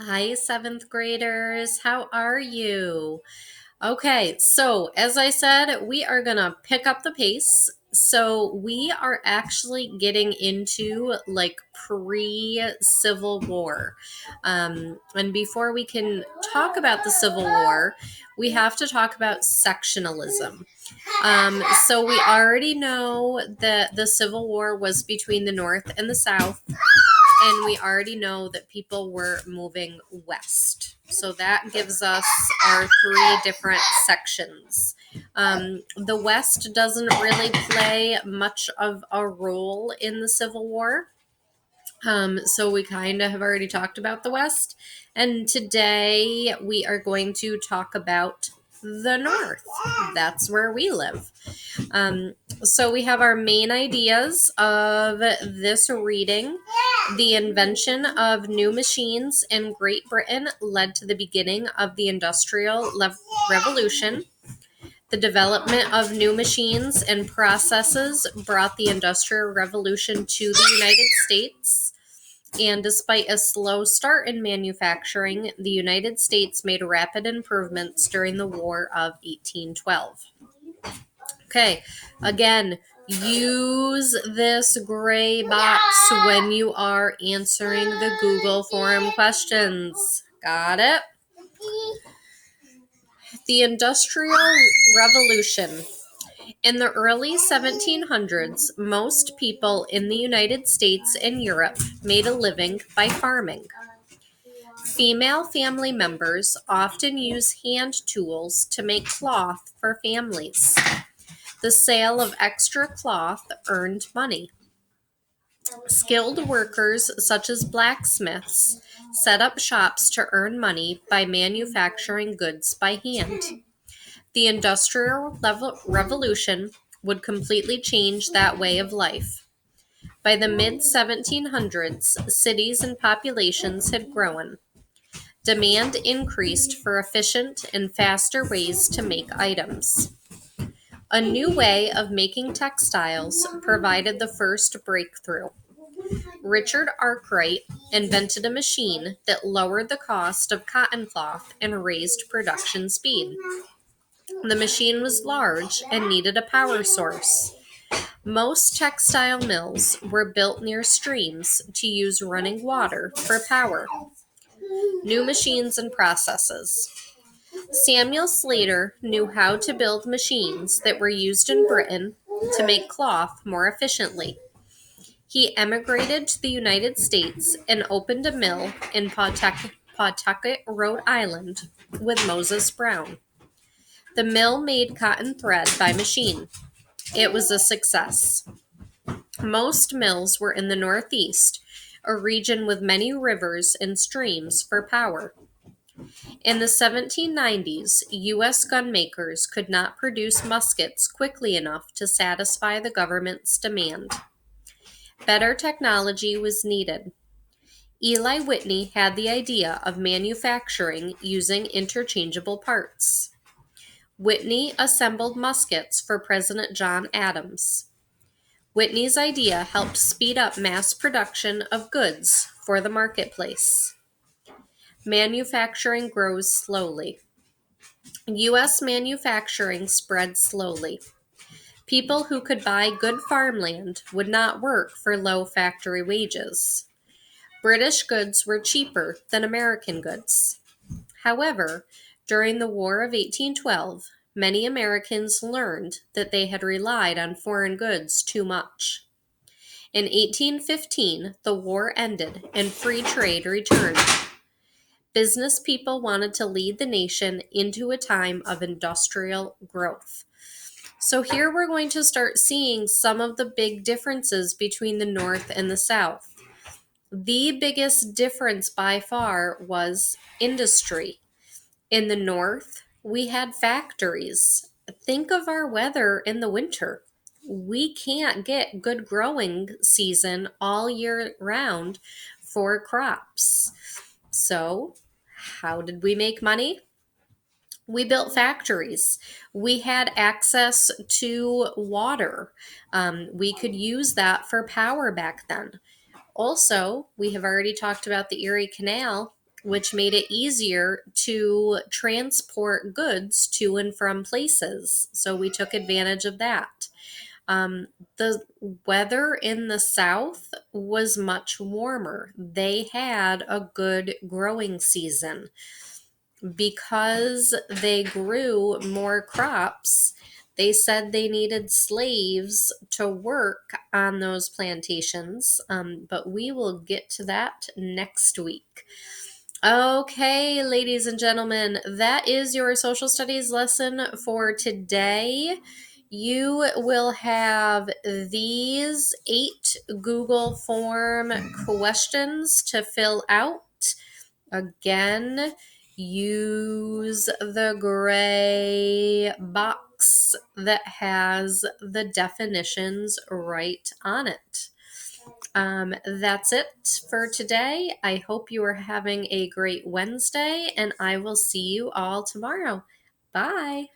Hi, seventh graders. How are you? Okay, so as I said, we are going to pick up the pace. So we are actually getting into like pre-Civil War. And before we can talk about the Civil War, we have to talk about sectionalism. So we already know that the Civil War was between the North and the South, and we already know that people were moving west. So that gives us our three different sections. The West doesn't really play much of a role in the Civil War. So we kind of have already talked about the West. And today we are going to talk about the North. That's where we live. Um, so we have our main ideas of this reading. The invention of new machines in Great Britain led to the beginning of the Industrial Revolution. The development of new machines and processes brought the Industrial Revolution to the United States. And despite a slow start in manufacturing, the United States made rapid improvements during the War of 1812. Okay, again, use this gray box when you are answering the Google Forum questions. Got it? The Industrial Revolution. In the early 1700s, most people in the United States and Europe made a living by farming. Female family members often use hand tools to make cloth for families. The sale of extra cloth earned money. Skilled workers, such as blacksmiths, set up shops to earn money by manufacturing goods by hand. The Industrial Revolution would completely change that way of life. By the mid 1700s, cities and populations had grown. Demand increased for efficient and faster ways to make items. A new way of making textiles provided the first breakthrough. Richard Arkwright invented a machine that lowered the cost of cotton cloth and raised production speed. The machine was large and needed a power source. Most textile mills were built near streams to use running water for power. New machines and processes. Samuel Slater knew how to build machines that were used in Britain to make cloth more efficiently. He emigrated to the United States and opened a mill in Pawtucket, Rhode Island, with Moses Brown. The mill made cotton thread by machine. It was a success. Most mills were in the Northeast, a region with many rivers and streams for power. In the 1790s, U.S. gunmakers could not produce muskets quickly enough to satisfy the government's demand. Better technology was needed. Eli Whitney had the idea of manufacturing using interchangeable parts. Whitney assembled muskets for President John Adams. Whitney's idea helped speed up mass production of goods for the marketplace. Manufacturing grows slowly. U.S. manufacturing spread slowly. People who could buy good farmland would not work for low factory wages. British goods were cheaper than American goods. However, during the War of 1812, many Americans learned that they had relied on foreign goods too much. In 1815, the war ended and free trade returned. Business people wanted to lead the nation into a time of industrial growth. So here we're going to start seeing some of the big differences between the North and the South. The biggest difference by far was industry. In the North, we had factories. Think of our weather in the winter. We can't get good growing season all year round for crops. So, how did we make money? We built factories. We had access to water. We could use that for power back then. Also, we have already talked about the Erie Canal. which made it easier to transport goods to and from places. So we took advantage of that. The weather in the South was much warmer. They had a good growing season. Because they grew more crops, they said they needed slaves to work on those plantations, but we will get to that next week. Okay, ladies and gentlemen, that is your social studies lesson for today. You will have these 8 Google form questions to fill out. Again, use the gray box that has the definitions right on it. That's it for today. I hope you are having a great Wednesday, and I will see you all tomorrow. Bye.